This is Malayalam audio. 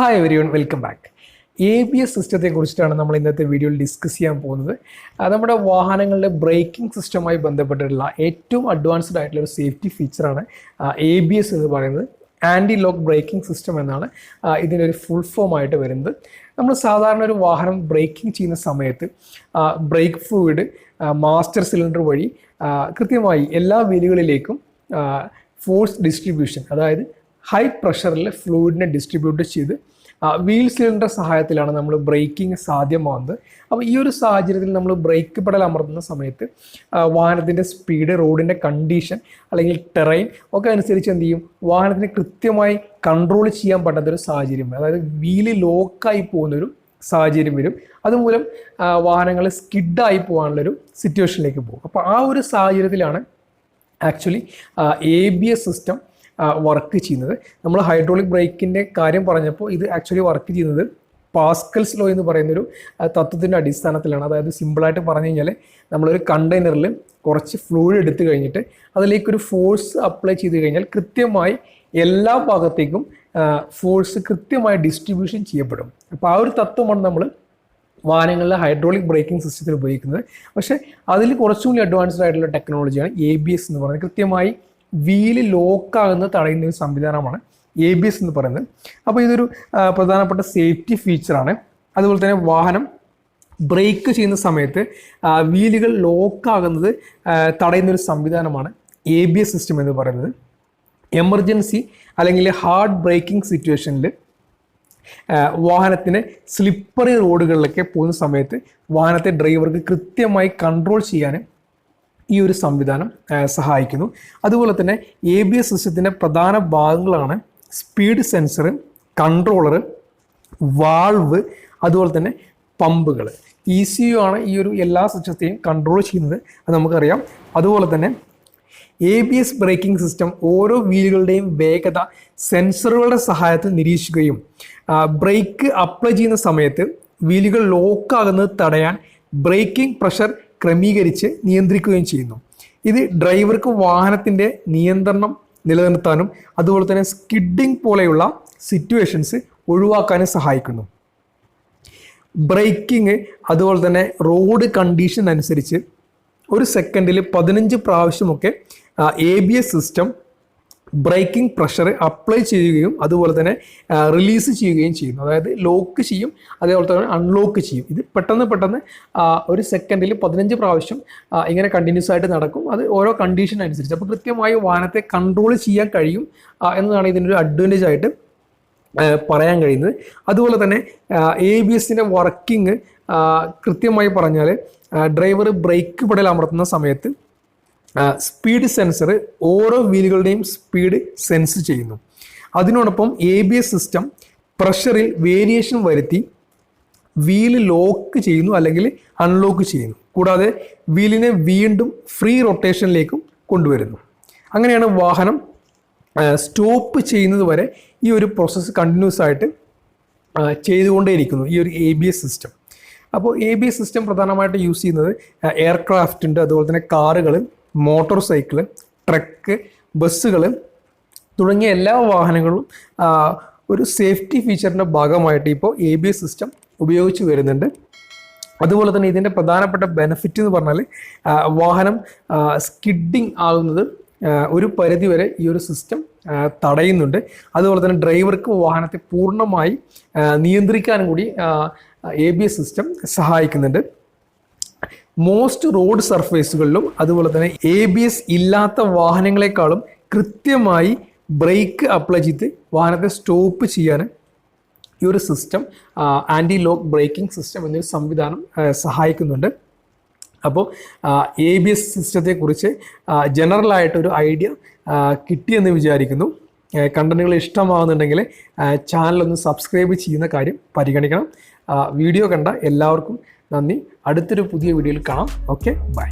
Hi everyone, welcome back. ABS സിസ്റ്റത്തെ കുറിച്ചിട്ടാണ് നമ്മൾ ഇന്നത്തെ വീഡിയോയിൽ ഡിസ്കസ് ചെയ്യാൻ പോകുന്നത്. നമ്മുടെ വാഹനങ്ങളുടെ ബ്രേക്കിംഗ് സിസ്റ്റവുമായി ബന്ധപ്പെട്ടിട്ടുള്ള ഏറ്റവും അഡ്വാൻസ്ഡ് ആയിട്ടുള്ള ഒരു സേഫ്റ്റി ഫീച്ചറാണ് ABS എന്ന് പറയുന്നത്. ആൻറ്റി ലോക്ക് ബ്രേക്കിംഗ് സിസ്റ്റം എന്നാണ് ഇതിൻ്റെ ഒരു ഫുൾ ഫോം ആയിട്ട് വരുന്നത്. നമ്മൾ സാധാരണ ഒരു വാഹനം ബ്രേക്കിംഗ് ചെയ്യുന്ന സമയത്ത് ബ്രേക്ക് ഫ്ലൂയിഡ് മാസ്റ്റർ സിലിണ്ടർ വഴി കൃത്യമായി എല്ലാ വീലുകളിലേക്കും ഫോഴ്സ് ഡിസ്ട്രിബ്യൂഷൻ, അതായത് ഹൈ പ്രഷറിൽ ഫ്ലൂയിഡിനെ ഡിസ്ട്രിബ്യൂട്ട് ചെയ്ത് വീൽ സിലിണ്ടർ സഹായത്തിലാണ് നമ്മൾ ബ്രേക്കിംഗ് സാധ്യമാകുന്നത്. അപ്പോൾ ഈ ഒരു സാഹചര്യത്തിൽ നമ്മൾ ബ്രേക്ക് പെഡൽ അമർത്തുന്ന സമയത്ത് വാഹനത്തിൻ്റെ സ്പീഡ്, റോഡിൻ്റെ കണ്ടീഷൻ അല്ലെങ്കിൽ ടെറൈൻ ഒക്കെ അനുസരിച്ച് എന്ത് ചെയ്യും, വാഹനത്തിന് കൃത്യമായി കൺട്രോൾ ചെയ്യാൻ പറ്റാത്തൊരു സാഹചര്യം, അതായത് വീല് ലോക്കായി പോകുന്നൊരു സാഹചര്യം വരും. അതുമൂലം വാഹനങ്ങൾ സ്കിഡായി പോകാനുള്ളൊരു സിറ്റുവേഷനിലേക്ക് പോകും. അപ്പോൾ ആ ഒരു സാഹചര്യത്തിലാണ് ആക്ച്വലി ABS സിസ്റ്റം വർക്ക് ചെയ്യുന്നത്. നമ്മൾ ഹൈഡ്രോളിക് ബ്രേക്കിൻ്റെ കാര്യം പറഞ്ഞപ്പോൾ ഇത് ആക്ച്വലി വർക്ക് ചെയ്യുന്നത് പാസ്കൽസ് ലോ എന്ന് പറയുന്നൊരു തത്വത്തിൻ്റെ അടിസ്ഥാനത്തിലാണ്. അതായത് സിമ്പിളായിട്ട് പറഞ്ഞു കഴിഞ്ഞാൽ നമ്മളൊരു കണ്ടെയ്നറിൽ കുറച്ച് ഫ്ലൂയിഡ് എടുത്തു കഴിഞ്ഞിട്ട് അതിലേക്കൊരു ഫോഴ്സ് അപ്ലൈ ചെയ്ത് കഴിഞ്ഞാൽ കൃത്യമായി എല്ലാ ഭാഗത്തേക്കും ഫോഴ്സ് കൃത്യമായി ഡിസ്ട്രിബ്യൂഷൻ ചെയ്യപ്പെടും. അപ്പോൾ ആ ഒരു തത്വമാണ് നമ്മൾ വാഹനങ്ങളിലെ ഹൈഡ്രോളിക് ബ്രേക്കിംഗ് സിസ്റ്റത്തിൽ ഉപയോഗിക്കുന്നത്. പക്ഷേ അതിൽ കുറച്ചുകൂടി അഡ്വാൻസ്ഡ് ആയിട്ടുള്ള ടെക്നോളജിയാണ് ABS എന്ന് പറയുന്നത്. കൃത്യമായി വീല് ലോക്കാകുന്നത് തടയുന്ന ഒരു സംവിധാനമാണ് ABS എന്ന് പറയുന്നത്. അപ്പോൾ ഇതൊരു പ്രധാനപ്പെട്ട സേഫ്റ്റി ഫീച്ചറാണ്. അതുപോലെ തന്നെ വാഹനം ബ്രേക്ക് ചെയ്യുന്ന സമയത്ത് വീലുകൾ ലോക്കാകുന്നത് തടയുന്നൊരു സംവിധാനമാണ് ABS സിസ്റ്റം എന്ന് പറയുന്നത്. എമർജൻസി അല്ലെങ്കിൽ ഹാർഡ് ബ്രേക്കിംഗ് സിറ്റുവേഷനിൽ വാഹനത്തിന് സ്ലിപ്പറി റോഡുകളിലൊക്കെ പോകുന്ന സമയത്ത് വാഹനത്തെ ഡ്രൈവർക്ക് കൃത്യമായി കൺട്രോൾ ചെയ്യാൻ ഈ ഒരു സംവിധാനം സഹായിക്കുന്നു. അതുപോലെ തന്നെ ABS സിസ്റ്റത്തിൻ്റെ പ്രധാന ഭാഗങ്ങളാണ് സ്പീഡ് സെൻസർ, കൺട്രോളർ, വാൾവ്, അതുപോലെ തന്നെ പമ്പുകൾ. ECU ആണ് ഈ ഒരു എല്ലാ സിസ്റ്റത്തെയും കൺട്രോൾ ചെയ്യുന്നത്, അത് നമുക്കറിയാം. അതുപോലെ തന്നെ ABS ബ്രേക്കിംഗ് സിസ്റ്റം ഓരോ വീലുകളുടെയും വേഗത സെൻസറുകളുടെ സഹായത്തിൽ നിരീക്ഷിക്കുകയും ബ്രേക്ക് അപ്ലൈ ചെയ്യുന്ന സമയത്ത് വീലുകൾ ലോക്കാകുന്നത് തടയാൻ ബ്രേക്കിംഗ് പ്രഷർ ക്രമീകരിച്ച് നിയന്ത്രിക്കുകയും ചെയ്യുന്നു. ഇത് ഡ്രൈവർക്ക് വാഹനത്തിൻ്റെ നിയന്ത്രണം നിലനിർത്താനും അതുപോലെ തന്നെ സ്കിഡിങ് പോലെയുള്ള സിറ്റുവേഷൻസ് ഒഴിവാക്കാനും സഹായിക്കുന്നു. ബ്രേക്കിംഗ് അതുപോലെ തന്നെ റോഡ് കണ്ടീഷൻ അനുസരിച്ച് ഒരു സെക്കൻഡിൽ 15 പ്രാവശ്യമൊക്കെ ABS system braking pressure apply ചെയ്യുകയും അതുപോലെ തന്നെ റിലീസ് ചെയ്യുകയും ചെയ്യുന്നു. അതായത് ലോക്ക് ചെയ്യും, അതേപോലെ തന്നെ അൺലോക്ക് ചെയ്യും. ഇത് പെട്ടെന്ന് ഒരു സെക്കൻഡിൽ 15 പ്രാവശ്യം ഇങ്ങനെ കണ്ടിന്യൂസ് ആയിട്ട് നടക്കും. അത് ഓരോ കണ്ടീഷൻ അനുസരിച്ച്. അപ്പോൾ കൃത്യമായി വാഹനത്തെ കൺട്രോൾ ചെയ്യാൻ കഴിയും എന്നതാണ് ഇതിൻ്റെ ഒരു അഡ്വാൻറ്റേജ് ആയിട്ട് പറയാൻ കഴിയുന്നത്. അതുപോലെ തന്നെ ABSൻ്റെ വർക്കിംഗ് കൃത്യമായി പറഞ്ഞാൽ ഡ്രൈവർ ബ്രേക്ക് പെഡൽ അമർത്തുന്ന സമയത്ത് സ്പീഡ് സെൻസർ ഓരോ വീലുകളുടെയും സ്പീഡ് സെൻസ് ചെയ്യുന്നു. അതിനോടൊപ്പം ABS സിസ്റ്റം പ്രഷറിൽ വേരിയേഷൻ വരുത്തി വീല് ലോക്ക് ചെയ്യുന്നു അല്ലെങ്കിൽ അൺലോക്ക് ചെയ്യുന്നു. കൂടാതെ വീലിനെ വീണ്ടും ഫ്രീ റൊട്ടേഷനിലേക്കും കൊണ്ടുവരുന്നു. അങ്ങനെയാണ് വാഹനം സ്റ്റോപ്പ് ചെയ്യുന്നത് വരെ ഈ ഒരു പ്രോസസ്സ് കണ്ടിന്യൂസ് ആയിട്ട് ചെയ്തുകൊണ്ടേയിരിക്കുന്നു ഈ ഒരു ABS സിസ്റ്റം. അപ്പോൾ ABS സിസ്റ്റം പ്രധാനമായിട്ട് യൂസ് ചെയ്യുന്നത് എയർക്രാഫ്റ്റ് ഉണ്ട്, അതുപോലെ തന്നെ കാറുകൾ, മോട്ടോർ സൈക്കിള്, ട്രക്ക്, ബസ്സുകൾ തുടങ്ങിയ എല്ലാ വാഹനങ്ങളും ഒരു സേഫ്റ്റി ഫീച്ചറിൻ്റെ ഭാഗമായിട്ട് ഇപ്പോൾ ABS സിസ്റ്റം ഉപയോഗിച്ച് വരുന്നുണ്ട്. അതുപോലെ തന്നെ ഇതിൻ്റെ പ്രധാനപ്പെട്ട ബെനിഫിറ്റ് എന്ന് പറഞ്ഞാൽ വാഹനം സ്കിഡിങ് ആകുന്നത് ഒരു പരിധിവരെ ഈ ഒരു സിസ്റ്റം തടയുന്നുണ്ട്. അതുപോലെ തന്നെ ഡ്രൈവർക്ക് വാഹനത്തെ പൂർണ്ണമായി നിയന്ത്രിക്കാനും കൂടി ABS സിസ്റ്റം സഹായിക്കുന്നുണ്ട്. മോസ്റ്റ് റോഡ് സർഫേസുകളിലും അതുപോലെ തന്നെ ABS ഇല്ലാത്ത വാഹനങ്ങളെക്കാളും കൃത്യമായി ബ്രേക്ക് അപ്ലൈ ചെയ്ത് വാഹനത്തെ സ്റ്റോപ്പ് ചെയ്യാൻ ഈ ഒരു system, anti lock braking system എന്നൊരു സംവിധാനം സഹായിക്കുന്നുണ്ട്. അപ്പോൾ ABS സിസ്റ്റത്തെക്കുറിച്ച് ജനറലായിട്ടൊരു ഐഡിയ കിട്ടിയെന്ന് വിചാരിക്കുന്നു. കണ്ടന്റുകൾ ഇഷ്ടമാകുന്നുണ്ടെങ്കിൽ ചാനലൊന്ന് സബ്സ്ക്രൈബ് ചെയ്യുന്ന കാര്യം പരിഗണിക്കണം. വീഡിയോ കണ്ട എല്ലാവർക്കും നന്ദി. അടുത്തൊരു പുതിയ വീഡിയോയിൽ കാണാം. Okay, by.